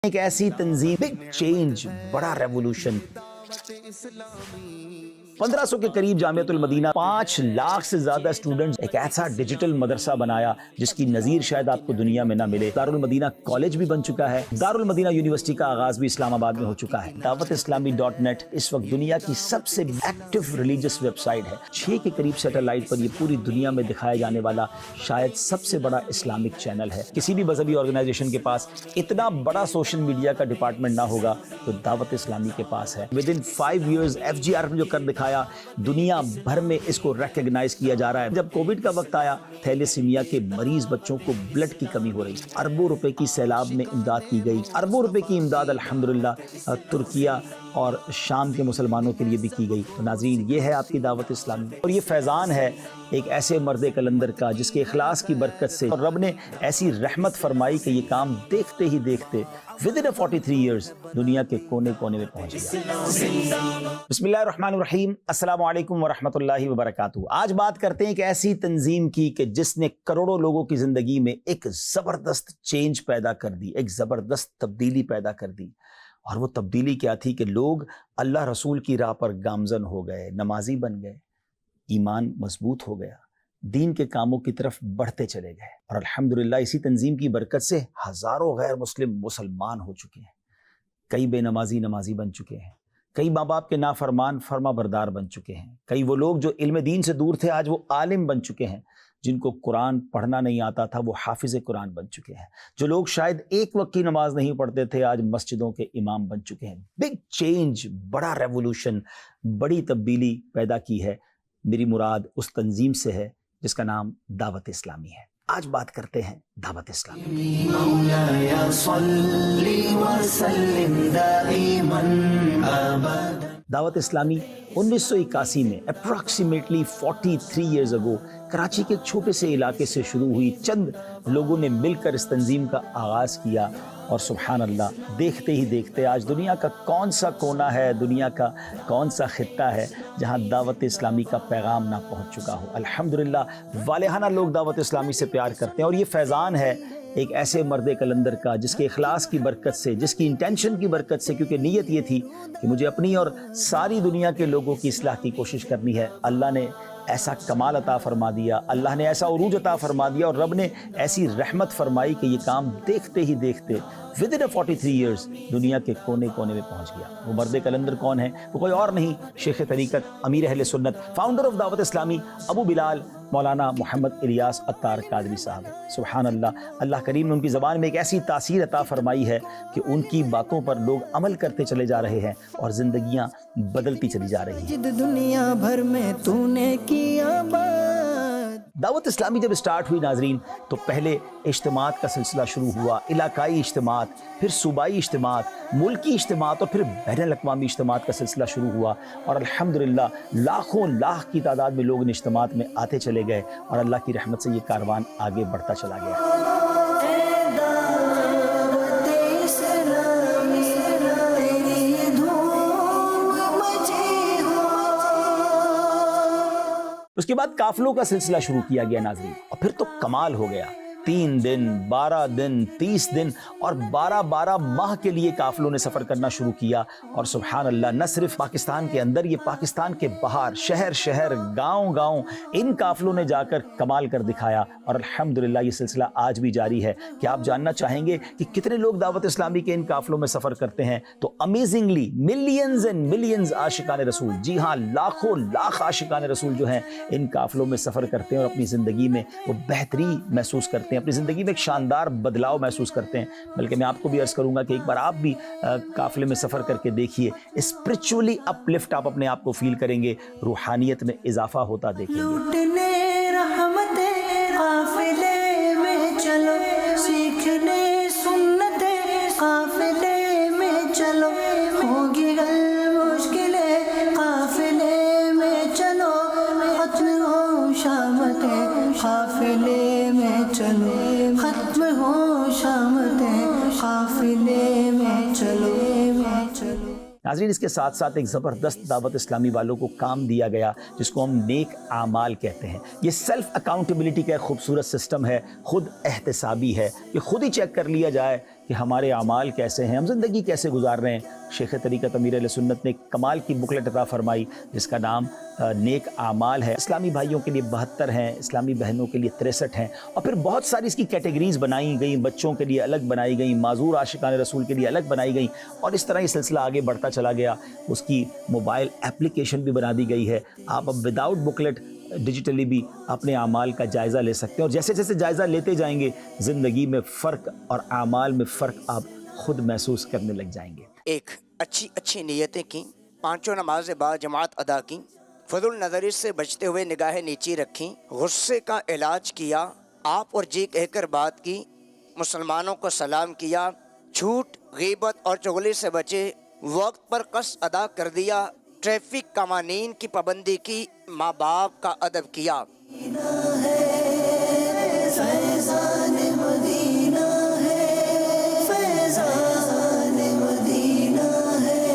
ایک ایسی تنظیم بگ چینج بڑا ریولوشن 1500 کے قریب جامعۃ المدینہ 5 لاکھ سے زیادہ اسٹوڈنٹس ایک ایسا ڈیجیٹل مدرسہ بنایا جس کی نظیر شاید آپ کو دنیا میں نہ ملے۔ دارالمدینہ کالج بھی بن چکا ہے، دارالمدینہ یونیورسٹی کا آغاز بھی اسلام آباد میں ہو چکا ہے۔ دعوت اسلامی .net اس وقت دنیا کی سب سے ایکٹیو ریلیجس ویب سائٹ ہے۔ 6 کے قریب سیٹلائٹ پر یہ پوری دنیا میں دکھایا جانے والا شاید سب سے بڑا اسلامک چینل ہے۔ کسی بھی مذہبی آرگنائزیشن کے پاس اتنا بڑا سوشل میڈیا کا ڈپارٹمنٹ نہ ہوگا تو دعوت اسلامی کے پاس ہے۔ ودن 5 ایئرز FGR نے جو کر دکھایا، دنیا بھر میں اس کو ریکگنائز کیا جا رہا ہے۔ جب کووڈ کا وقت آیا، تھیلیسیمیا کے مریض بچوں کو بلڈ کی کمی ہو رہی، اربوں روپے کی سیلاب میں امداد کی گئی، اربوں روپے کی امداد الحمدللہ ترکیہ اور شام کے مسلمانوں کے لیے بھی کی گئی۔ تو ناظرین، یہ ہے آپ کی دعوت اسلامی، اور یہ فیضان ہے ایک ایسے مرد کلندر کا جس کے اخلاص کی برکت سے اور رب نے ایسی رحمت فرمائی کہ یہ کام دیکھتے ہی دیکھتے within 43 years دنیا کے کونے کونے میں پہنچ گیا۔ بسم اللہ الرحمن الرحیم، السلام علیکم ورحمۃ اللہ وبرکاتہ۔ آج بات کرتے ہیں ایک ایسی تنظیم کی کہ جس نے کروڑوں لوگوں کی زندگی میں ایک زبردست چینج پیدا کر دی، ایک زبردست تبدیلی پیدا کر دی۔ اور وہ تبدیلی کیا تھی کہ لوگ اللہ رسول کی راہ پر گامزن ہو گئے، نمازی بن گئے، ایمان مضبوط ہو گیا، دین کے کاموں کی طرف بڑھتے چلے گئے، اور الحمدللہ اسی تنظیم کی برکت سے ہزاروں غیر مسلم مسلمان ہو چکے ہیں۔ کئی بے نمازی بن چکے ہیں، کئی ماں باپ کے نافرمان فرما بردار بن چکے ہیں، کئی وہ لوگ جو علم دین سے دور تھے آج وہ عالم بن چکے ہیں، جن کو قرآن پڑھنا نہیں آتا تھا وہ حافظ قرآن بن چکے ہیں، جو لوگ شاید ایک وقت کی نماز نہیں پڑھتے تھے آج مسجدوں کے امام بن چکے ہیں۔ بگ چینج، بڑا ریولوشن، بڑی تبدیلی پیدا کی ہے۔ میری مراد اس تنظیم سے ہے جس کا نام دعوت اسلامی ہے۔ آج بات کرتے ہیں دعوت اسلامی۔ دعوت اسلامی 1981 میں اپروکسیمیٹلی 43 ایئرز اگو کراچی کے ایک چھوٹے سے علاقے سے شروع ہوئی۔ چند لوگوں نے مل کر اس تنظیم کا آغاز کیا، اور سبحان اللہ، دیکھتے ہی دیکھتے آج دنیا کا کون سا کونا ہے، دنیا کا کون سا خطہ ہے جہاں دعوت اسلامی کا پیغام نہ پہنچ چکا ہو۔ الحمدللہ والہانہ لوگ دعوت اسلامی سے پیار کرتے ہیں، اور یہ فیضان ہے ایک ایسے مرد کلندر کا جس کے اخلاص کی برکت سے، جس کی انٹینشن کی برکت سے، کیونکہ نیت یہ تھی کہ مجھے اپنی اور ساری دنیا کے لوگوں کی اصلاح کی کوشش کرنی ہے۔ اللہ نے ایسا کمال عطا فرما دیا، اللہ نے ایسا عروج عطا فرما دیا، اور رب نے ایسی رحمت فرمائی کہ یہ کام دیکھتے ہی دیکھتے within 43 years دنیا کے کونے کونے میں پہنچ گیا۔ وہ مرد کلندر کون ہے؟ وہ کوئی اور نہیں، شیخ طریقت، امیر اہل سنت، فاؤنڈر آف دعوت اسلامی، ابو بلال مولانا محمد الیاس عطار قادری صاحب۔ سبحان اللہ، اللہ کریم نے ان کی زبان میں ایک ایسی تاثیر عطا فرمائی ہے کہ ان کی باتوں پر لوگ عمل کرتے چلے جا رہے ہیں اور زندگیاں بدلتی چلی جا رہی ہیں۔ دنیا بھر میں تو نے کیا بات۔ دعوت اسلامی جب سٹارٹ ہوئی ناظرین تو پہلے اجتماعات کا سلسلہ شروع ہوا، علاقائی اجتماعات، پھر صوبائی اجتماعات، ملکی اجتماعات، اور پھر بین الاقوامی اجتماعات کا سلسلہ شروع ہوا، اور الحمدللہ لاکھوں لاکھ کی تعداد میں لوگ ان اجتماعات میں آتے چلے گئے، اور اللہ کی رحمت سے یہ کاروان آگے بڑھتا چلا گیا۔ اس کے بعد قافلوں کا سلسلہ شروع کیا گیا ناظرین، اور پھر تو کمال ہو گیا۔ 3 دن، 12 دن، 30 دن اور 12 ماہ کے لیے قافلوں نے سفر کرنا شروع کیا، اور سبحان اللہ، نہ صرف پاکستان کے اندر، یہ پاکستان کے باہر، شہر شہر، گاؤں گاؤں، ان قافلوں نے جا کر کمال کر دکھایا، اور الحمدللہ یہ سلسلہ آج بھی جاری ہے۔ کیا آپ جاننا چاہیں گے کہ کتنے لوگ دعوت اسلامی کے ان قافلوں میں سفر کرتے ہیں؟ تو امیزنگلی ملینز اینڈ ملینز عاشقان رسول، جی ہاں، لاکھوں لاکھ عاشقان رسول جو ہیں ان قافلوں میں سفر کرتے ہیں، اور اپنی زندگی میں وہ بہتری محسوس کرتے ہیں، اپنی زندگی میں ایک شاندار بدلاؤ محسوس کرتے ہیں۔ بلکہ میں آپ کو بھی عرض کروں گا کہ ایک بار آپ بھی قافلے میں سفر کر کے دیکھیے، اسپرچولی اپ لفٹ آپ اپنے آپ کو فیل کریں گے، روحانیت میں اضافہ ہوتا دیکھیں گے۔ لوٹنے رحمتیں قافلے میں چلو، سیکھنے سنتیں قافلے میں چلو، ہوگی حل مشکلیں قافلے میں چلو، ختم ہو شامتیں قافلے میں چلو، ختم ہو شامتیں قافلے میں چلو۔ ناظرین، اس کے ساتھ ساتھ ایک زبردست دعوت اسلامی والوں کو کام دیا گیا جس کو ہم نیک اعمال کہتے ہیں۔ یہ سیلف اکاؤنٹیبلٹی کا ایک خوبصورت سسٹم ہے، خود احتسابی ہے، کہ خود ہی چیک کر لیا جائے کہ ہمارے اعمال کیسے ہیں، ہم زندگی کیسے گزار رہے ہیں، شیخ طریقت امیر اہل سنت نے ایک کمال کی بکلیٹ عطا فرمائی جس کا نام نیک اعمال ہے۔ اسلامی بھائیوں کے لیے 72 ہیں، اسلامی بہنوں کے لیے 63 ہیں، اور پھر بہت ساری اس کی کیٹیگریز بنائی گئیں، بچوں کے لیے الگ بنائی گئیں، معذور عاشقان رسول کے لیے الگ بنائی گئیں، اور اس طرح یہ سلسلہ آگے بڑھتا چلا گیا۔ اس کی موبائل اپلیکیشن بھی بنا دی گئی ہے، آپ اب وداؤٹ بکلیٹ ڈیجیٹلی بھی اپنے اعمال کا جائزہ لے سکتے ہیں، اور جیسے جیسے جائزہ لیتے جائیں گے زندگی میں فرق اور اعمال میں فرق آپ خود محسوس کرنے لگ جائیں گے۔ ایک اچھی نیتیں کی، پانچوں نمازیں با جماعت ادا کی، فضول نظری سے بچتے ہوئے نگاہیں نیچی رکھیں، غصے کا علاج کیا، آپ اور جی کہہ کر بات کی، مسلمانوں کو سلام کیا، جھوٹ غیبت اور چغلی سے بچے، وقت پر قصد ادا کر دیا، ٹریفک قوانین کی پابندی کی، ماں باپ کا ادب کیا۔ فیضان مدینہ ہے، فیضان مدینہ ہے۔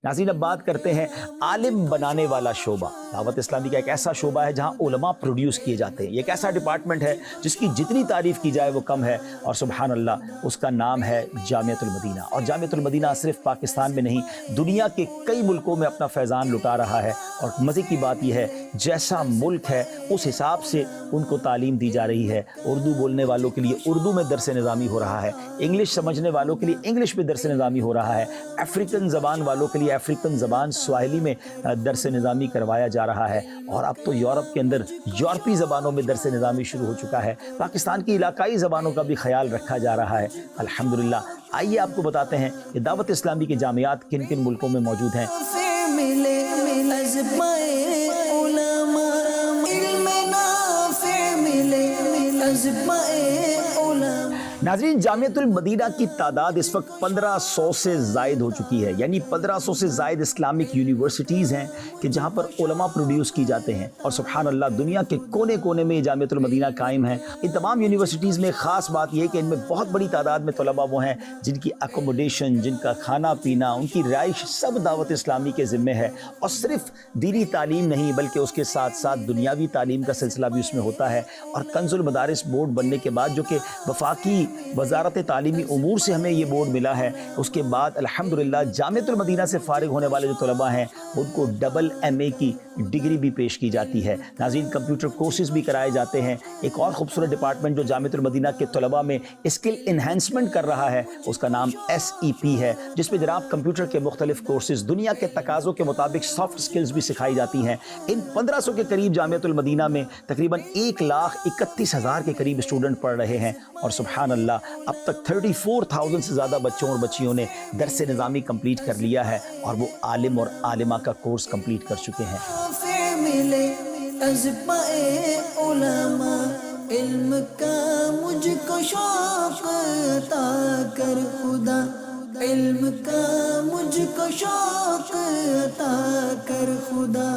ناظرین اب بات کرتے ہیں عالم بنانے والا شعبہ۔ دعوت اسلامی کا ایک ایسا شعبہ ہے جہاں علماء پروڈیوس کیے جاتے ہیں، یہ ایک ایسا ڈپارٹمنٹ ہے جس کی جتنی تعریف کی جائے وہ کم ہے، اور سبحان اللہ اس کا نام ہے جامعۃ المدینہ۔ اور جامعۃ المدینہ صرف پاکستان میں نہیں، دنیا کے کئی ملکوں میں اپنا فیضان لٹا رہا ہے، اور مزے کی بات یہ ہے جیسا ملک ہے اس حساب سے ان کو تعلیم دی جا رہی ہے۔ اردو بولنے والوں کے لیے اردو میں درس نظامی ہو رہا ہے، انگلش سمجھنے والوں کے لیے انگلش میں درس نظامی ہو رہا ہے، افریقن زبان والوں کے لیے افریقن زبان سواحلی میں درس نظامی کروایا جا رہا ہے، اور اب تو یورپ کے اندر یورپی زبانوں میں درس نظامی شروع ہو چکا ہے۔ پاکستان کی علاقائی زبانوں کا بھی خیال رکھا جا رہا ہے الحمدللہ۔ آئیے آپ کو بتاتے ہیں کہ دعوت اسلامی کے جامعات کن کن ملکوں میں موجود ہیں۔ ناظرین جامعۃ المدینہ کی تعداد اس وقت 1500 سے زائد ہو چکی ہے، یعنی 1500 سے زائد اسلامک یونیورسٹیز ہیں کہ جہاں پر علماء پروڈیوس کی جاتے ہیں، اور سبحان اللہ دنیا کے کونے کونے میں جامعۃ المدینہ قائم ہے۔ ان تمام یونیورسٹیز میں خاص بات یہ ہے کہ ان میں بہت بڑی تعداد میں طلباء وہ ہیں جن کی اکوموڈیشن، جن کا کھانا پینا، ان کی رہائش سب دعوت اسلامی کے ذمے ہے، اور صرف دینی تعلیم نہیں بلکہ اس کے ساتھ ساتھ دنیاوی تعلیم کا سلسلہ بھی اس میں ہوتا ہے۔ اور کنز المدارس بورڈ بننے کے بعد، جو کہ وفاقی وزارت تعلیمی امور سے ہمیں یہ بورڈ ملا ہے، اس کے بعد الحمدللہ جامعۃ المدینہ سے فارغ ہونے والے جو طلباء ہیں ان کو ڈبل MA کی ڈگری بھی پیش کی جاتی ہے۔ ناظرین کمپیوٹر کورسز بھی کرائے جاتے ہیں۔ ایک اور خوبصورت ڈپارٹمنٹ جو جامعۃ المدینہ کے طلباء میں اسکل انہینسمنٹ کر رہا ہے اس کا نام SEP ہے، جس میں جناب کمپیوٹر کے مختلف کورسز دنیا کے تقاضوں کے مطابق سافٹ اسکلز بھی سکھائی جاتی ہیں۔ ان 1500 کے قریب جامعۃ المدینہ میں تقریباً 1,31,000 کے قریب اسٹوڈنٹ پڑھ رہے ہیں، اور سبحان اللہ اب تک 34,000 سے زیادہ بچوں اور بچیوں نے درس نظامی کمپلیٹ کر لیا ہے، اور وہ عالم اور عالمہ کا کورس کمپلیٹ کر چکے ہیں۔ علم کا مجھ کو شوق عطا کر خدا، علم کا مجھ کو شوق عطا کر خدا۔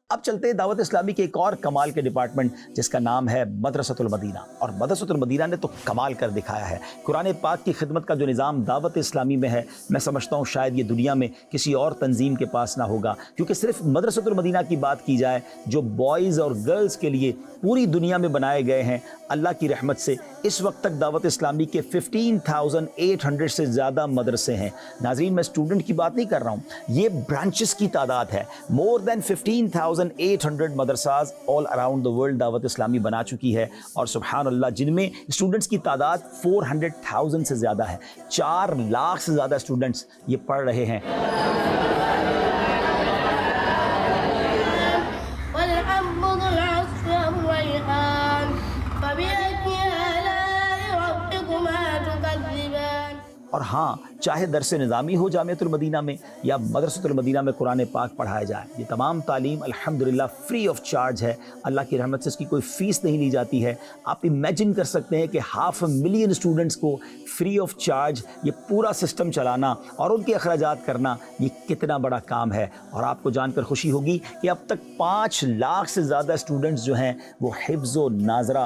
اب چلتے ہیں دعوت اسلامی کے ایک اور کمال کے ڈپارٹمنٹ جس کا نام ہے مدرسۃ المدینہ، اور مدرسۃ المدینہ نے تو کمال کر دکھایا ہے۔ قرآن پاک کی خدمت کا جو نظام دعوت اسلامی میں ہے، میں سمجھتا ہوں شاید یہ دنیا میں کسی اور تنظیم کے پاس نہ ہوگا، کیونکہ صرف مدرسۃ المدینہ کی بات کی جائے جو بوائز اور گرلز کے لیے پوری دنیا میں بنائے گئے ہیں، اللہ کی رحمت سے اس وقت تک دعوت اسلامی کے 15,800 سے زیادہ مدرسے ہیں۔ ناظرین میں اسٹوڈنٹ کی بات نہیں کر رہا ہوں، یہ برانچز کی تعداد ہے۔ مور دین 15,800 مدرساز آل اراؤنڈ دا ورلڈ دعوت اسلامی بنا چکی ہے، اور سبحان اللہ جن میں اسٹوڈنٹس کی تعداد 400,000 سے زیادہ ہے، 4 لاکھ سے زیادہ اسٹوڈنٹس یہ پڑھ رہے ہیں۔ اور ہاں چاہے درس نظامی ہو جامعۃ المدینہ میں یا مدرسۃ المدینہ میں قرآن پاک پڑھایا جائے، یہ تمام تعلیم الحمدللہ فری آف چارج ہے، اللہ کی رحمت سے اس کی کوئی فیس نہیں لی جاتی ہے۔ آپ امیجن کر سکتے ہیں کہ 500,000 اسٹوڈنٹس کو فری آف چارج یہ پورا سسٹم چلانا اور ان کے اخراجات کرنا یہ کتنا بڑا کام ہے، اور آپ کو جان کر خوشی ہوگی کہ اب تک 5 لاکھ سے زیادہ اسٹوڈنٹس جو ہیں وہ حفظ و ناظرہ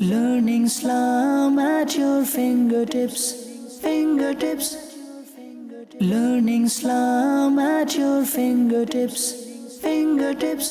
learning Islam at your fingertips, fingertips, learning Islam at your fingertips, fingertips.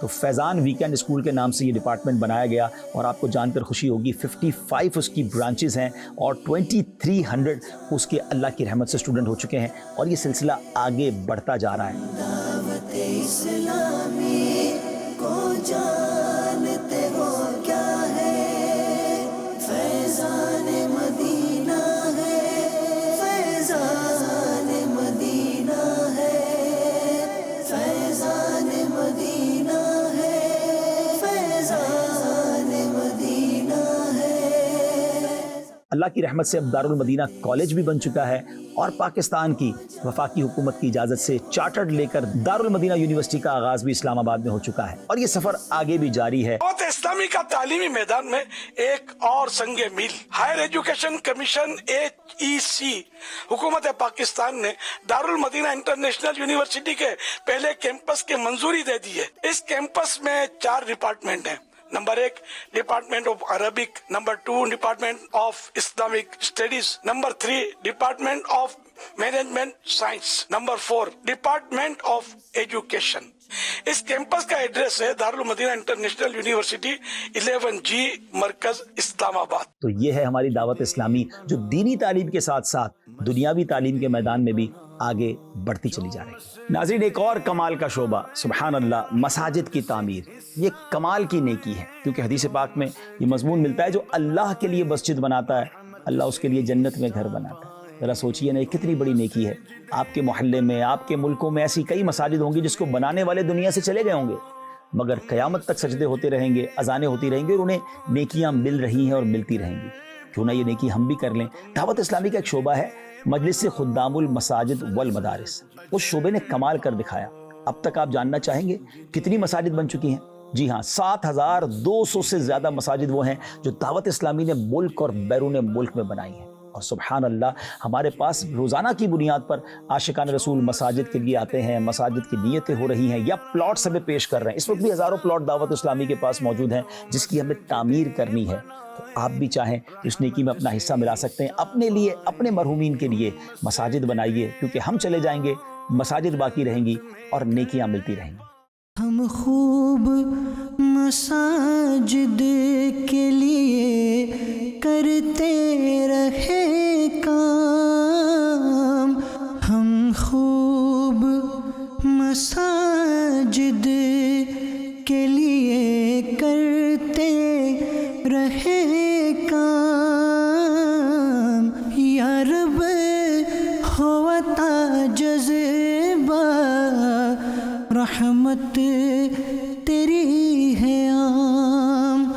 تو فیضان ویکینڈ اسکول کے نام سے یہ ڈپارٹمنٹ بنایا گیا، اور آپ کو جان کر خوشی ہوگی 55 اس کی برانچز ہیں اور 2300 اس کے اللہ کی رحمت سے اسٹوڈنٹ ہو چکے ہیں، اور یہ سلسلہ آگے بڑھتا جا رہا ہے۔ دعوت اسلامی کو جانتے ہو کیا ہے؟ فیضان مدینہ ہے، فیضان مدینہ ہے، فیضان مدینہ ہے، فیضان مدینہ ہے۔ اللہ کی رحمت سے اب دارالمدینہ کالج بھی بن چکا ہے، اور پاکستان کی وفاقی حکومت کی اجازت سے چارٹرڈ لے کر دارالمدینہ یونیورسٹی کا آغاز بھی اسلام آباد میں ہو چکا ہے، اور یہ سفر آگے بھی جاری ہے۔ دعوت اسلامی کا تعلیمی میدان میں ایک اور سنگ میل، ہائر ایجوکیشن کمیشن HEC حکومت پاکستان نے دارالمدینہ انٹرنیشنل یونیورسٹی کے پہلے کیمپس کی منظوری دے دی ہے۔ اس کیمپس میں 4 ڈپارٹمنٹ ہیں۔ Number 1 department of Arabic, number 2 department of Islamic studies, number 3 department of management science, number 4 department of education. اس کیمپس کا ایڈریس ہے دارالمدینہ انٹرنیشنل یونیورسٹی 11G مرکز اسلام آباد۔ تو یہ ہے ہماری دعوت اسلامی جو دینی تعلیم کے ساتھ ساتھ دنیاوی تعلیم کے میدان میں بھی آگے بڑھتی چلی جا رہی ہے۔ ناظرین، ایک اور کمال کا شعبہ، سبحان اللہ، مساجد کی تعمیر، یہ کمال کی نیکی ہے، کیونکہ حدیث پاک میں یہ مضمون ملتا ہے جو اللہ کے لیے مسجد بناتا ہے اللہ اس کے لیے جنت میں گھر بناتا ہے۔ ذرا سوچئے نا، یہ کتنی بڑی نیکی ہے۔ آپ کے محلے میں، آپ کے ملکوں میں ایسی کئی مساجد ہوں گی جس کو بنانے والے دنیا سے چلے گئے ہوں گے، مگر قیامت تک سجدے ہوتے رہیں گے، اذانیں ہوتی رہیں گی، اور انہیں نیکیاں مل رہی ہیں اور ملتی رہیں گی۔ کیوں نہ یہ نیکی ہم بھی کر لیں۔ دعوت اسلامی کا ایک شعبہ ہے مجلس خدام المساجد والمدارس، اس شعبے نے کمال کر دکھایا۔ اب تک آپ جاننا چاہیں گے کتنی مساجد بن چکی ہیں؟ جی ہاں، 7200 سے زیادہ مساجد وہ ہیں جو دعوت اسلامی نے ملک اور بیرون ملک میں بنائی ہیں۔ اور سبحان اللہ، ہمارے پاس روزانہ کی بنیاد پر عاشقان رسول مساجد کے لیے آتے ہیں، مساجد کی نیتیں ہو رہی ہیں یا پلاٹس ہمیں پیش کر رہے ہیں۔ اس وقت بھی ہزاروں پلاٹ دعوت اسلامی کے پاس موجود ہیں جس کی ہمیں تعمیر کرنی ہے۔ تو آپ بھی چاہیں اس نیکی میں اپنا حصہ ملا سکتے ہیں، اپنے لیے، اپنے مرحومین کے لیے مساجد بنائیے، کیونکہ ہم چلے جائیں گے، مساجد باقی رہیں گی اور نیکیاں ملتی رہیں گی۔ ہم خوب مساجد کے لیے کرتے رہے کام، ہم خوب مساجد کے لیے کرتے رہے کام، یا رب ہوتا جذبہ رحمت تیری ہے عام،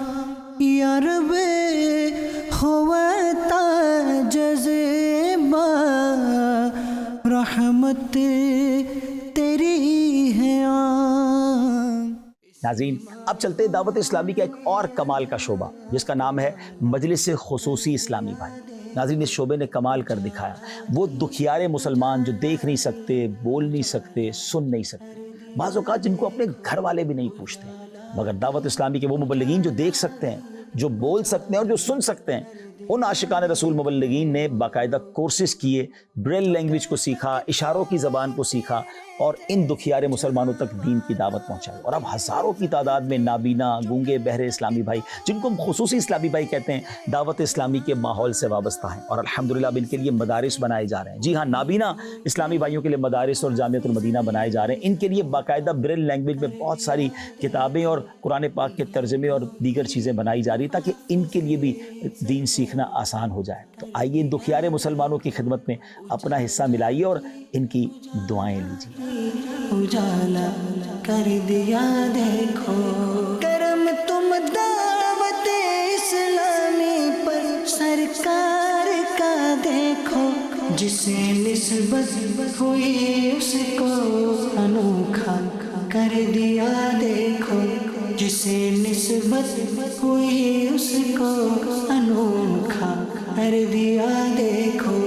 یا رب ہوتا جذبہ رحمت تیری ہے عام۔ ناظرین، اب چلتے ہیں دعوت اسلامی کا ایک اور کمال کا شعبہ جس کا نام ہے مجلس خصوصی اسلامی بھائی۔ ناظرین، اس شعبے نے کمال کر دکھایا۔ وہ دکھیارے مسلمان جو دیکھ نہیں سکتے، بول نہیں سکتے، سن نہیں سکتے، بعض اوقات جن کو اپنے گھر والے بھی نہیں پوچھتے، مگر دعوت اسلامی کے وہ مبلغین جو دیکھ سکتے ہیں، جو بول سکتے ہیں اور جو سن سکتے ہیں، ان عاشقان رسول مبلغین نے باقاعدہ کورسز کیے، بریل لینگویج کو سیکھا، اشاروں کی زبان کو سیکھا، اور ان دکھیارے مسلمانوں تک دین کی دعوت پہنچائی۔ اور اب ہزاروں کی تعداد میں نابینا، گونگے، بہرے اسلامی بھائی، جن کو ہم خصوصی اسلامی بھائی کہتے ہیں، دعوت اسلامی کے ماحول سے وابستہ ہیں، اور الحمدللہ اب ان کے لیے مدارس بنائے جا رہے ہیں۔ جی ہاں، نابینا اسلامی بھائیوں کے لیے مدارس اور جامعۃ المدینہ بنائے جا رہے ہیں۔ ان کے لیے باقاعدہ بریل لینگویج میں بہت ساری کتابیں اور قرآن پاک کے ترجمے اور دیگر چیزیں بنائی جا رہی ہیں تاکہ ان کے لیے بھی دین سیکھنا آسان ہو جائے۔ تو آئیے ان دکھیارے مسلمانوں کی خدمت میں اپنا حصہ ملائیے اور ان کی دعائیں لیجیے۔ اجالا کر دیا دیکھو کرم تم دعوت اسلامی پر سرکار کا دیکھو، جسے نسبت ہوئی اس کو انوکھا کر دیا دیکھو، جسے نسبت ہوئی اس کو انوکھا کر دیا دیکھو،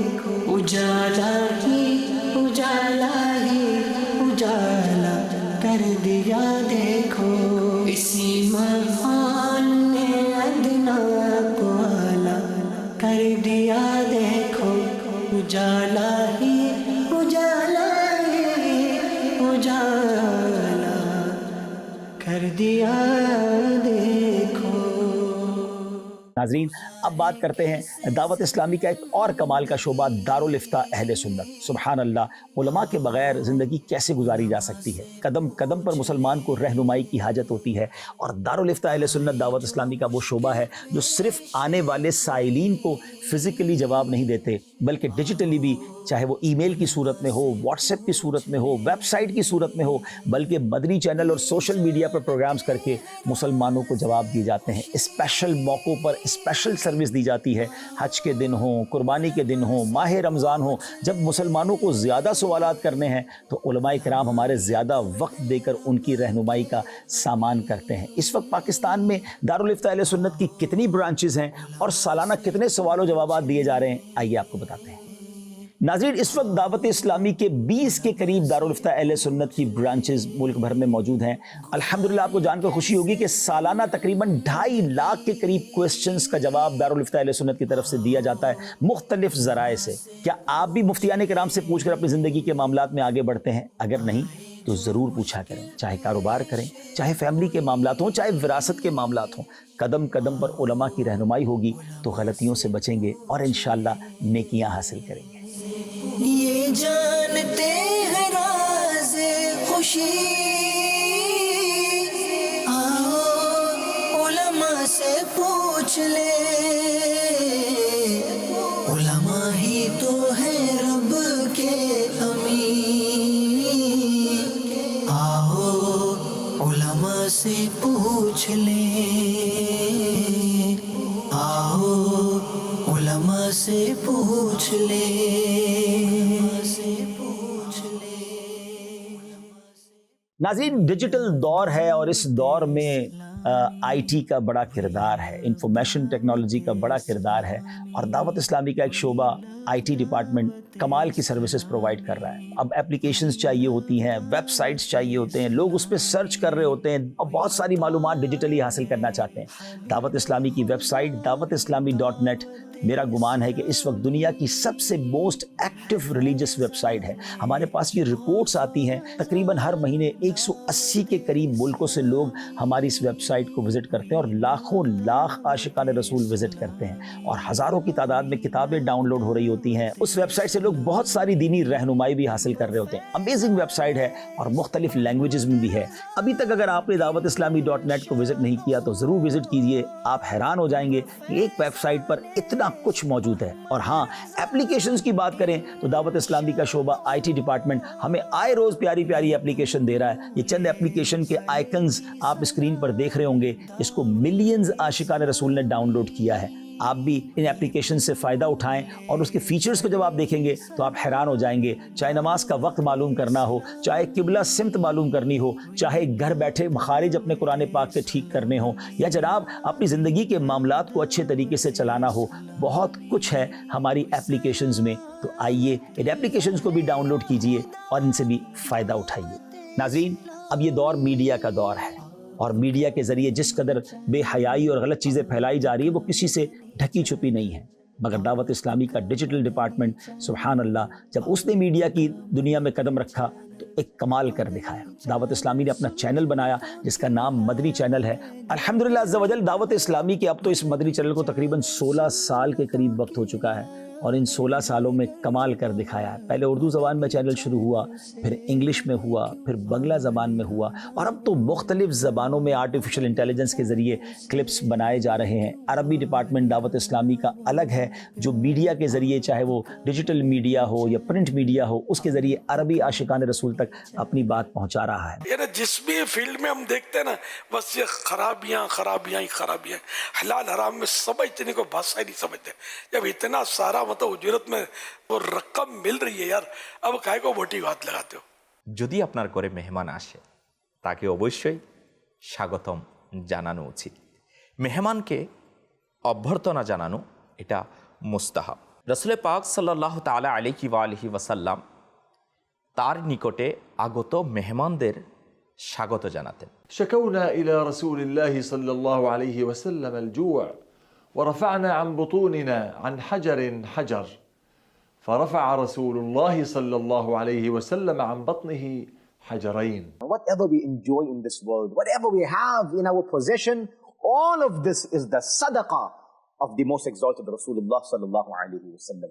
اجالا ہی اجالا ہی اجالا کر دیا دیکھو، اسی ماحول نے ادنا کو اعلیٰ کر دیا دیکھو، اجالا ہی اجالا ہی اجالا دیا دیکھو. ناظرین اب بات کرتے ہیں دعوت اسلامی کا ایک اور کمال کا شعبہ دارالفتاء اہل سنت. سبحان اللہ، علماء کے بغیر زندگی کیسے گزاری جا سکتی ہے؟ قدم قدم پر مسلمان کو رہنمائی کی حاجت ہوتی ہے، اور دارالفتاء اہل سنت دعوت اسلامی کا وہ شعبہ ہے جو صرف آنے والے سائلین کو فزیکلی جواب نہیں دیتے بلکہ ڈیجیٹلی بھی، چاہے وہ ای میل کی صورت میں ہو، واٹس ایپ کی صورت میں ہو، ویب سائٹ کی صورت میں ہو، بلکہ مدنی چینل اور سوشل میڈیا پر پروگرامز کر کے مسلمانوں کو جواب دیے جاتے ہیں. اسپیشل موقعوں پر اسپیشل سروس دی جاتی ہے. حج کے دن ہوں، قربانی کے دن ہوں، ماہ رمضان ہوں، جب مسلمانوں کو زیادہ سوالات کرنے ہیں تو علماء کرام ہمارے زیادہ وقت دے کر ان کی رہنمائی کا سامان کرتے ہیں. اس وقت پاکستان میں دارالفتاء اہل سنت کی کتنی برانچز ہیں اور سالانہ کتنے سوال و جوابات دیے جا رہے ہیں، آئیے آپ کو بتاتے ہیں. ناظرین اس وقت دعوت اسلامی کے 20 کے قریب دارالفتاء اہل سنت کی برانچز ملک بھر میں موجود ہیں. الحمدللہ آپ کو جان کر خوشی ہوگی کہ سالانہ تقریباً 2.5 لاکھ کے قریب کوسچنز کا جواب دارالفتاء اہل سنت کی طرف سے دیا جاتا ہے مختلف ذرائع سے. کیا آپ بھی مفتیان کرام سے پوچھ کر اپنی زندگی کے معاملات میں آگے بڑھتے ہیں؟ اگر نہیں تو ضرور پوچھا کریں. چاہے کاروبار کریں، چاہے فیملی کے معاملات ہوں، چاہے وراثت کے معاملات ہوں، قدم قدم پر علماء کی رہنمائی ہوگی تو غلطیوں سے بچیں گے اور انشاءاللہ نیکیاں حاصل کریں گے. یہ جانتے ہیں راز خوشی، آؤ علماء سے پوچھ لے، علماء ہی تو ہے رب کے امین. آؤ علماء سے پوچھ لے، آؤ علماء سے پوچھ لے. ناظرین ڈیجیٹل دور ہے اور اس دور میں آئی ٹی کا بڑا کردار ہے، انفارمیشن ٹیکنالوجی کا بڑا کردار ہے، اور دعوت اسلامی کا ایک شعبہ آئی ٹی ڈپارٹمنٹ کمال کی سروسز پرووائڈ کر رہا ہے. اب اپلیکیشنز چاہیے ہوتی ہیں، ویب سائٹس چاہیے ہوتے ہیں، لوگ اس پہ سرچ کر رہے ہوتے ہیں اور بہت ساری معلومات ڈیجیٹلی حاصل کرنا چاہتے ہیں. دعوت اسلامی کی ویب سائٹ dawatIslami.net میرا گمان ہے کہ اس وقت دنیا کی سب سے most active religious website ہے. ہمارے پاس یہ رپورٹس آتی ہیں تقریباً ہر مہینے 180 کے قریب ملکوں سے لوگ ہماری اس ویب سائٹ کو وزٹ کرتے ہیں اور لاکھوں لاکھ عاشقان رسول وزٹ کرتے ہیں اور ہزاروں کی تعداد میں کتابیں ڈاؤن لوڈ ہو رہی ہوتی ہیں. اس ویب سائٹ سے لوگ بہت ساری دینی رہنمائی بھی حاصل کر رہے ہوتے ہیں. امیزنگ ویب سائٹ ہے اور مختلف لینگویجز میں بھی ہے. ابھی تک اگر آپ نے dawatislami.net کو وزٹ نہیں کیا تو ضرور وزٹ کیجئے. آپ حیران ہو جائیں گے کہ ایک ویب سائٹ پر اتنا کچھ موجود ہے. اور ہاں، اپلیکیشنز کی بات کریں تو دعوت اسلامی کا شعبہ آئی ٹی ڈپارٹمنٹ ہمیں آئے روز پیاری پیاری اپلیکیشن دے رہا ہے. یہ چند اپلیکیشن کے آئیکنز آپ اسکرین پر دیکھ رہے ہوں گے، اس کو ملینز عاشقان رسول نے ڈاؤن لوڈ کیا ہے. آپ بھی ان اپلیکیشن سے فائدہ اٹھائیں اور اس کے فیچرز کو جب آپ دیکھیں گے تو آپ حیران ہو جائیں گے. چاہے نماز کا وقت معلوم کرنا ہو، چاہے قبلہ سمت معلوم کرنی ہو، چاہے گھر بیٹھے مخارج اپنے قرآن پاک کے ٹھیک کرنے ہوں، یا جناب اپنی زندگی کے معاملات کو اچھے طریقے سے چلانا ہو، بہت کچھ ہے ہماری اپلیکیشنز میں. تو آئیے ان اپلیکیشنز کو بھی ڈاؤن لوڈ کیجئے اور ان سے بھی فائدہ اٹھائیے. ناظرین اب یہ دور میڈیا کا دور ہے اور میڈیا کے ذریعے جس قدر بے حیائی اور غلط چیزیں پھیلائی جا رہی ہے وہ کسی سے ڈھکی چھپی نہیں ہے. مگر دعوت اسلامی کا ڈیجیٹل ڈپارٹمنٹ سبحان اللہ جب اس نے میڈیا کی دنیا میں قدم رکھا تو ایک کمال کر دکھایا. دعوت اسلامی نے اپنا چینل بنایا جس کا نام مدنی چینل ہے. الحمدللہ عز و جل دعوت اسلامی کے اب تو اس مدنی چینل کو تقریباً 16 سال کے قریب وقت ہو چکا ہے اور ان 16 سالوں میں کمال کر دکھایا ہے. پہلے اردو زبان میں چینل شروع ہوا، پھر انگلش میں ہوا، پھر بنگلہ زبان میں ہوا اور اب تو مختلف زبانوں میں آرٹیفیشل انٹیلیجنس کے ذریعے کلپس بنائے جا رہے ہیں. عربی ڈپارٹمنٹ دعوت اسلامی کا الگ ہے جو میڈیا کے ذریعے چاہے وہ ڈیجیٹل میڈیا ہو یا پرنٹ میڈیا ہو اس کے ذریعے عربی عاشقان رسول تک اپنی بات پہنچا رہا ہے. یعنی جس بھی فیلڈ میں ہم دیکھتے ہیں نا بس یہ خرابیاں خرابیاں ہی خرابیاں، حلال حرام میں سمجھتے نہیں، کوئی بادشاہ نہیں سمجھتے. جب اتنا سارا مطلب اجرت میں وہ رقم مل رہی ہے یار اب کائے کو بوٹی ہاتھ لگاتے ہو. যদি আপনার ঘরে মেহমান আসে তাকে অবশ্যই স্বাগতম জানানো উচিত। মেহমানকে অভ্যর্থনা জানানো এটা মুস্তাহাব। রাসূল পাক সাল্লাল্লাহু তাআলা আলাইহি ওয়া আলিহি ওয়াসাল্লাম তার নিকটে আগত মেহমানদের স্বাগত জানাতেন। شكونا إلى رسول الله صلى الله عليه وسلم الجوع ورفعنا عن بطوننا عن حجر حجر فرفع رسول الله صلى الله عليه وسلم عن بطنه حجرين. Whatever we enjoy in this world, whatever we have in our possession, all of this is the sadaqah of the most exalted Rasulullah sallallahu alaihi wasallam.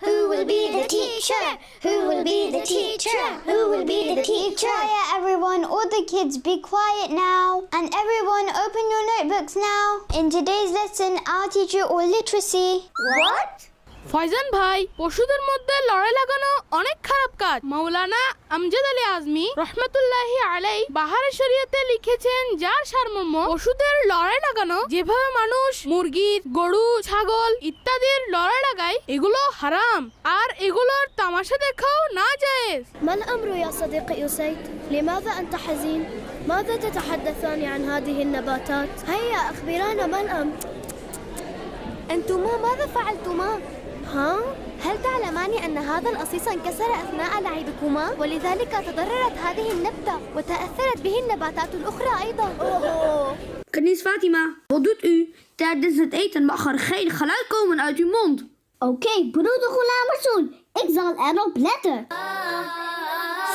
Who will be the teacher? Who will be the teacher? Who will be the teacher? Quiet everyone, all the kids be quiet now. And everyone open your notebooks now. In today's lesson, I'll teach you all literacy. What? Faizan ভাই, পশুদের মধ্যে লড়াই লাগানো অনেক খারাপ কাজ. মাওলানা আমজাদ আলী আজমি রহমতুল্লাহি আলাইহি বাহারে শরীয়তে লিখেছেন, যার সারমর্ম পশুদের লড়াই লাগানো, যেভাবে মানুষ মুরগি, গরু, ছাগল ইত্যাদির লড়াই লাগায়, এগুলো হারাম আর এগুলোর তামাশা দেখাও নাজায়েজ. ما الأمر يا صديقي أسيد؟ لماذا أنت حزين؟ ماذا تتحدثان عن هذه النباتات؟ هيا أخبرانا ما الأمر؟ أنتما ماذا فعلتما؟ ها؟ هل تعلمان أن هذا القصيص انكسر أثناء لعبكما ولذلك تضررت هذه النبتة وتأثرت به النباتات الأخرى أيضا؟ Kenies Fatima, wat doet u? Tijdens het eten mag er geen geluid komen uit uw mond. Oké, broeder Ghulam Rasool, ik zal erop letten.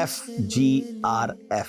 FGRF,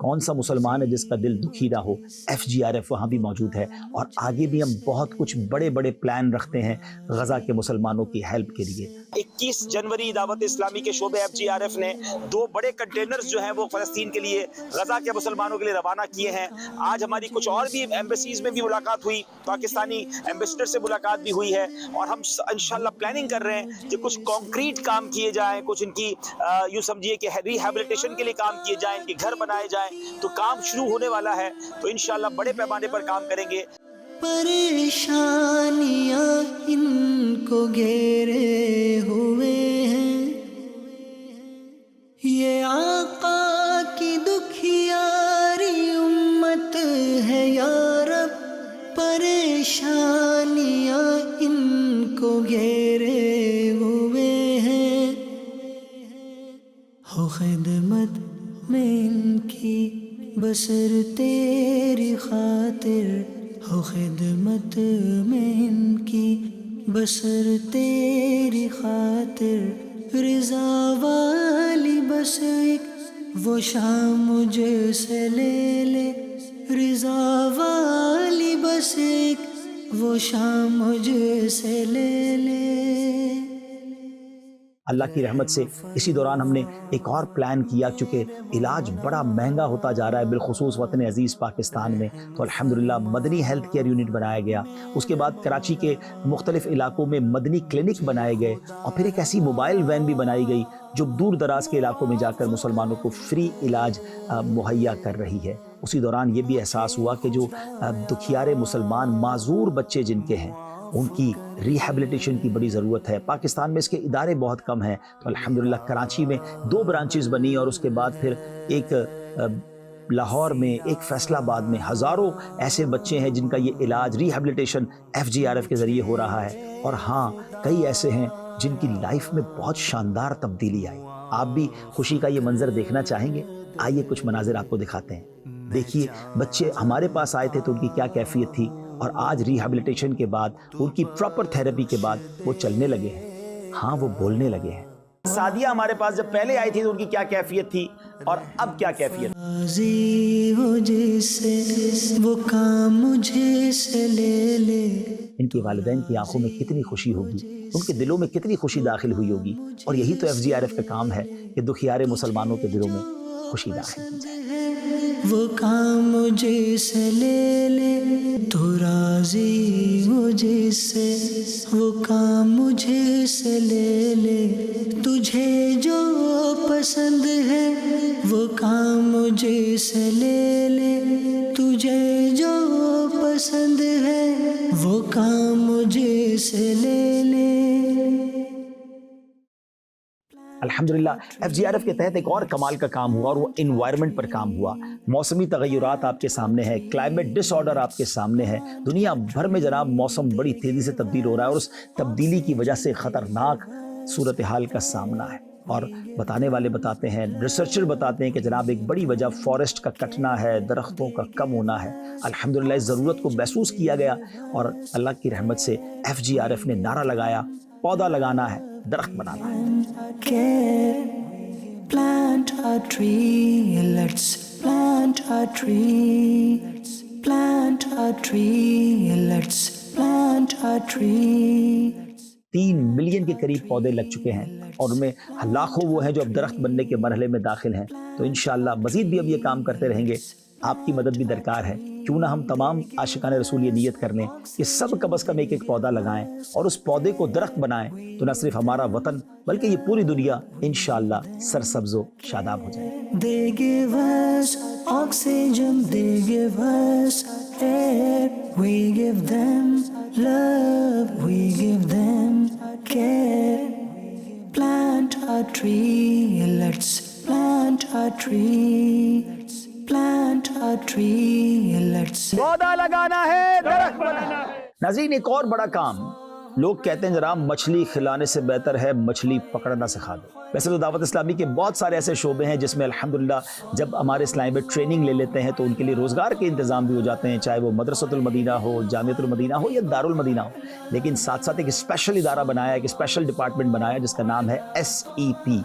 کون سا مسلمان ہے جس کا دل دکھی نہ ہو. FGRF وہاں بھی موجود ہے اور آگے بھی ہم بہت کچھ بڑے بڑے پلان رکھتے ہیں غزہ کے مسلمانوں کی ہیلپ کے لیے. 21 جنوری دعوت اسلامی کے شعبے FGRF نے 2 بڑے کنٹینرز جو ہیں وہ فلسطین کے لیے غزہ کے مسلمانوں کے لیے روانہ کیے ہیں. آج ہماری کچھ اور بھی ایمبیسیز میں بھی ملاقات ہوئی, پاکستانی ایمبیسڈر سے ملاقات بھی ہوئی ہے اور ہم انشاءاللہ پلاننگ کر رہے ہیں کہ کچھ کانکریٹ کام کیے جائیں, کچھ ان کی یوں سمجھیے کہ ریہیبلیٹیشن کے لیے کام کیے جائیں, ان کے گھر بنائے جائیں. تو کام شروع ہونے والا ہے, تو انشاءاللہ بڑے پیمانے پر کام کریں گے. پریشانیاں ان کو گھیرے ہوئے ہیں, یہ آقا کی دکھیاری امت ہے یا رب. پریشانیاں ان کو گھیرے ہوئے ہیں, ہو خدمت میں ان کی بسر تیری خاطر, ہو خدمت میں ان کی بسر تیری خاطر. رضا والی بس ایک وہ شام مجھ سے لے لے, رضا والی بس ایک وہ شام مجھ سے لے لے. اللہ کی رحمت سے اسی دوران ہم نے ایک اور پلان کیا, چونکہ علاج بڑا مہنگا ہوتا جا رہا ہے بالخصوص وطن عزیز پاکستان میں, تو الحمدللہ مدنی ہیلتھ کیئر یونٹ بنایا گیا. اس کے بعد کراچی کے مختلف علاقوں میں مدنی کلینک بنائے گئے اور پھر ایک ایسی موبائل وین بھی بنائی گئی جو دور دراز کے علاقوں میں جا کر مسلمانوں کو فری علاج مہیا کر رہی ہے. اسی دوران یہ بھی احساس ہوا کہ جو دکھیارے مسلمان معذور بچے جن کے ہیں ان کی ریہیبلیٹیشن کی بڑی ضرورت ہے. پاکستان میں اس کے ادارے بہت کم ہیں, تو الحمدللہ کراچی میں 2 برانچز بنی اور اس کے بعد پھر ایک لاہور میں, ایک فیصل آباد میں. ہزاروں ایسے بچے ہیں جن کا یہ علاج ریہیبلیٹیشن FGRF کے ذریعے ہو رہا ہے. اور ہاں کئی ایسے ہیں جن کی لائف میں بہت شاندار تبدیلی آئی. آپ بھی خوشی کا یہ منظر دیکھنا چاہیں گے؟ آئیے کچھ مناظر آپ کو دکھاتے ہیں. دیکھیے بچے ہمارے پاس آئے تھے تو ان کی کیا کیفیت تھی, اور آج ریہیبلیٹیشن کے بعد ان کی پراپر تھیراپی کے بعد وہ چلنے لگے ہیں, ہاں وہ بولنے لگے ہیں. سعدیہ ہمارے پاس جب پہلے آئی تھی تو ان کی کیا کیفیت تھی اور اب کیا کیفیت؟ راضی ہو جیسے وہ کام مجھے سے لے لے. ان کے والدین کی آنکھوں میں کتنی خوشی ہوگی, ان کے دلوں میں کتنی خوشی داخل ہوئی ہوگی. اور یہی تو FGRF کا کام ہے کہ دکھیارے مسلمانوں کے دلوں میں خوشی داخل کی جائے. وہ کام مجھے سے لے لے, تو راضی مجھے سے وہ کام مجھے سے لے لے. تجھے جو پسند ہے وہ کام مجھے سے لے لے, تجھے جو پسند ہے وہ کام مجھے سے لے لے. الحمدللہ FGRF کے تحت ایک اور کمال کا کام ہوا اور وہ انوائرمنٹ پر کام ہوا. موسمی تغیرات آپ کے سامنے ہے, کلائمیٹ ڈس آرڈر آپ کے سامنے ہے. دنیا بھر میں جناب موسم بڑی تیزی سے تبدیل ہو رہا ہے اور اس تبدیلی کی وجہ سے خطرناک صورتحال کا سامنا ہے. اور بتانے والے بتاتے ہیں, ریسرچر بتاتے ہیں کہ جناب ایک بڑی وجہ فارسٹ کا کٹنا ہے, درختوں کا کم ہونا ہے. الحمدللہ اس ضرورت کو محسوس کیا گیا اور اللہ کی رحمت سے FGRF نے نعرہ لگایا, پودا لگانا ہے, درخت بنانا ہے. Plant a tree, let's plant a tree. Plant a tree, let's plant a tree. 3 million کے قریب پودے لگ چکے ہیں اور ان میں لاکھوں وہ ہیں جو اب درخت بننے کے مرحلے میں داخل ہیں. تو انشاءاللہ مزید بھی اب یہ کام کرتے رہیں گے. آپ کی مدد بھی درکار ہے. کیوں نہ ہم تمام عاشقان رسول یہ نیت کر لیں کہ سب کم از کم ایک ایک پودا لگائیں اور اس پودے کو درخت بنائیں, تو نہ صرف ہمارا وطن بلکہ یہ پوری دنیا انشاءاللہ سرسبز و شاداب ہو جائے. They give us oxygen, they give us air, we give them love, we give them care. Plant a tree, let's plant a tree. Plant a tree, let's پودا لگانا ہے, درخت بنانا ہے. ناظرین ایک اور بڑا کام, لوگ کہتے ہیں جناب مچھلی کھلانے سے بہتر ہے مچھلی پکڑنا سکھا دو. ویسے تو دعوت اسلامی کے بہت سارے ایسے شعبے ہیں جس میں الحمدللہ جب ہمارے اسلامی میں ٹریننگ لے لیتے ہیں تو ان کے لیے روزگار کے انتظام بھی ہو جاتے ہیں, چاہے وہ مدرسۃ المدینہ ہو, جامعۃ المدینہ ہو یا دارالمدینہ ہو. لیکن ساتھ ساتھ ایک اسپیشل ادارہ بنایا, ایک اسپیشل ڈپارٹمنٹ بنایا جس کا نام ہے SEP,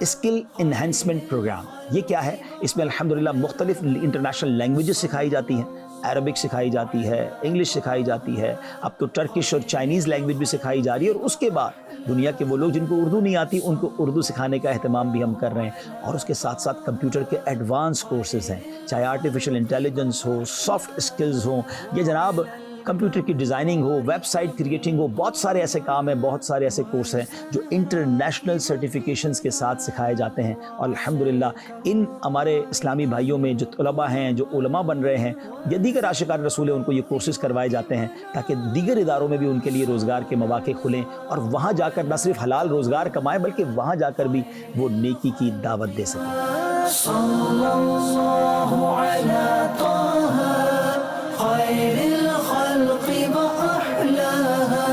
اسکل انہینسمنٹ پروگرام. یہ کیا ہے؟ اس میں الحمدللہ مختلف انٹرنیشنل لینگویجز سکھائی جاتی ہیں. عربک سکھائی جاتی ہے, انگلش سکھائی جاتی ہے, اب تو ٹرکش اور چائنیز لینگویج بھی سکھائی جا رہی ہے. اور اس کے بعد دنیا کے وہ لوگ جن کو اردو نہیں آتی ان کو اردو سکھانے کا اہتمام بھی ہم کر رہے ہیں. اور اس کے ساتھ ساتھ کمپیوٹر کے ایڈوانس کورسز ہیں, چاہے آرٹیفیشل انٹیلیجنس ہو, سافٹ اسکلز ہوں, یا جناب کمپیوٹر کی ڈیزائننگ ہو, ویب سائٹ کریٹنگ ہو. بہت سارے ایسے کام ہیں, بہت سارے ایسے کورس ہیں جو انٹرنیشنل سرٹیفیکیشنز کے ساتھ سکھائے جاتے ہیں. اور الحمدللہ ان ہمارے اسلامی بھائیوں میں جو طلباء ہیں, جو علماء بن رہے ہیں یا دیگر عاشقان رسول ہیں, ان کو یہ کورسز کروائے جاتے ہیں تاکہ دیگر اداروں میں بھی ان کے لیے روزگار کے مواقع کھلیں اور وہاں جا کر نہ صرف حلال روزگار کمائیں بلکہ وہاں جا کر بھی وہ نیکی کی دعوت دے سکیں. صلی اللہ علی طه خیر الخلق وأحلاها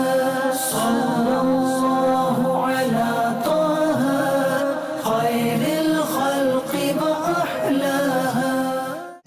صلی اللہ علی طه خیر الخلق وأحلاها.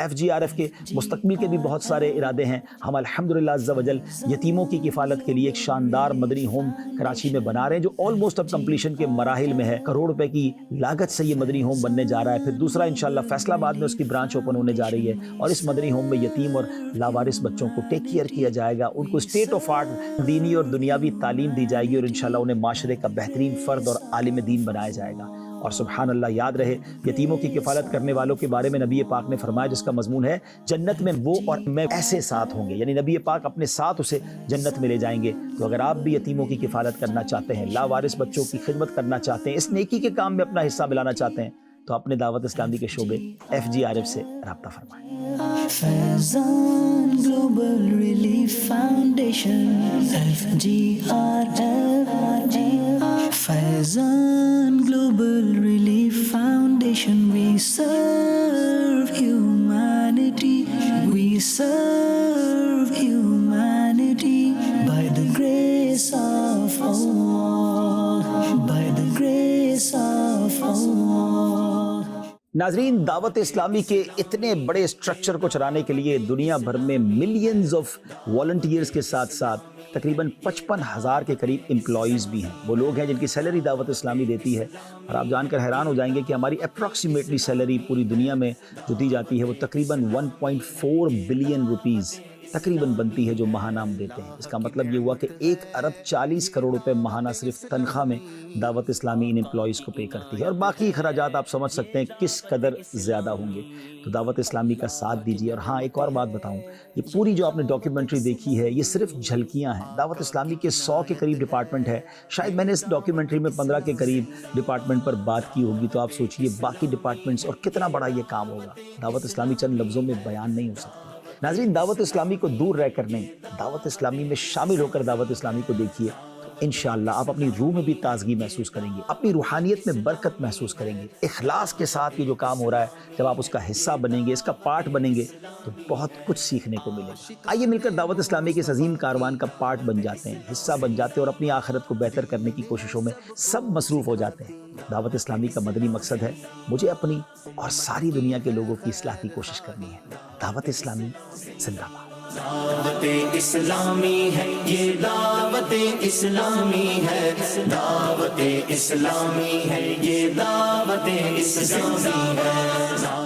FGRF کے مستقبل کے بھی بہت سارے ارادے ہیں. ہم الحمدللہ عز و جل یتیموں کی کفالت کے لیے ایک شاندار مدنی ہوم کراچی میں بنا رہے ہیں جو آلموسٹ اب کمپلیشن کے مراحل میں ہے. کروڑ روپے کی لاگت سے یہ مدنی ہوم بننے جا رہا ہے. پھر دوسرا انشاءاللہ فیصل آباد میں اس کی برانچ اوپن ہونے جا رہی ہے اور اس مدنی ہوم میں یتیم اور لاوارث بچوں کو ٹیک کیئر کیا جائے گا. ان کو اسٹیٹ آف آرٹ دینی اور دنیاوی تعلیم دی جائے گی اور انشاءاللہ انہیں معاشرے کا بہترین فرد اور عالم دین بنایا جائے گا. اور سبحان اللہ, یاد رہے یتیموں کی کفالت کرنے والوں کے بارے میں نبی پاک نے فرمایا جس کا مضمون ہے جنت میں وہ اور میں ایسے ساتھ ہوں گے, یعنی نبی پاک اپنے ساتھ اسے جنت میں لے جائیں گے. تو اگر آپ بھی یتیموں کی کفالت کرنا چاہتے ہیں, لاوارث بچوں کی خدمت کرنا چاہتے ہیں, اس نیکی کے کام میں اپنا حصہ ملانا چاہتے ہیں تو اپنے دعوت اسلامی کے شعبے FGRF سے رابطہ فرمائیں. Faizan Global Relief Foundation FGRF. Faizan Global Relief Foundation. We serve humanity. We serve humanity by the grace of Allah. By the grace of Allah. ناظرین, دعوت اسلامی کے اتنے بڑے اسٹرکچر کو چلانے کے لیے دنیا بھر میں ملینز آف والنٹیئرز کے ساتھ ساتھ تقریباً 55,000 کے قریب امپلائیز بھی ہیں. وہ لوگ ہیں جن کی سیلری دعوت اسلامی دیتی ہے. اور آپ جان کر حیران ہو جائیں گے کہ ہماری اپروکسیمیٹلی سیلری پوری دنیا میں جو دی جاتی ہے وہ تقریباً 1.4 بلین روپیز تقریباً بنتی ہے جو ماہانہ ہم دیتے ہیں. اس کا مطلب یہ ہوا کہ 1 ارب 40 کروڑ روپے ماہانہ صرف تنخواہ میں دعوت اسلامی ان امپلائیز کو پے کرتی ہے. اور باقی اخراجات آپ سمجھ سکتے ہیں کس قدر زیادہ ہوں گے. تو دعوت اسلامی کا ساتھ دیجیے. اور ہاں, ایک اور بات بتاؤں, یہ پوری جو آپ نے ڈاکیومنٹری دیکھی ہے یہ صرف جھلکیاں ہیں. دعوت اسلامی کے 100 کے قریب ڈپارٹمنٹ ہے. شاید میں نے اس ڈاکیومنٹری میں 15 کے قریب ڈپارٹمنٹ پر بات کی ہوگی. تو آپ سوچئے باقی ڈپارٹمنٹس اور کتنا بڑا یہ کام ہوگا. دعوت اسلامی چند لفظوں میں بیان نہیں ہو سکتی. ناظرین, دعوت اسلامی کو دور رہ کر نہیں, دعوت اسلامی میں شامل ہو کر دعوت اسلامی کو دیکھیے تو انشاءاللہ آپ اپنی روح میں بھی تازگی محسوس کریں گے, اپنی روحانیت میں برکت محسوس کریں گے. اخلاص کے ساتھ یہ جو کام ہو رہا ہے جب آپ اس کا حصہ بنیں گے, اس کا پارٹ بنیں گے تو بہت کچھ سیکھنے کو ملے گا. آئیے مل کر دعوت اسلامی کے اس عظیم کاروان کا پارٹ بن جاتے ہیں, حصہ بن جاتے ہیں اور اپنی آخرت کو بہتر کرنے کی کوششوں میں سب مصروف ہو جاتے ہیں. دعوت اسلامی کا مدنی مقصد ہے مجھے اپنی اور ساری دنیا کے لوگوں کی اصلاح کی کوشش کرنی ہے. دعوت اسلامی زندہ باد. دعوت اسلامی ہے یہ, دعوت اسلامی ہے, دعوت اسلامی ہے یہ, دعوت اسلامی ہے.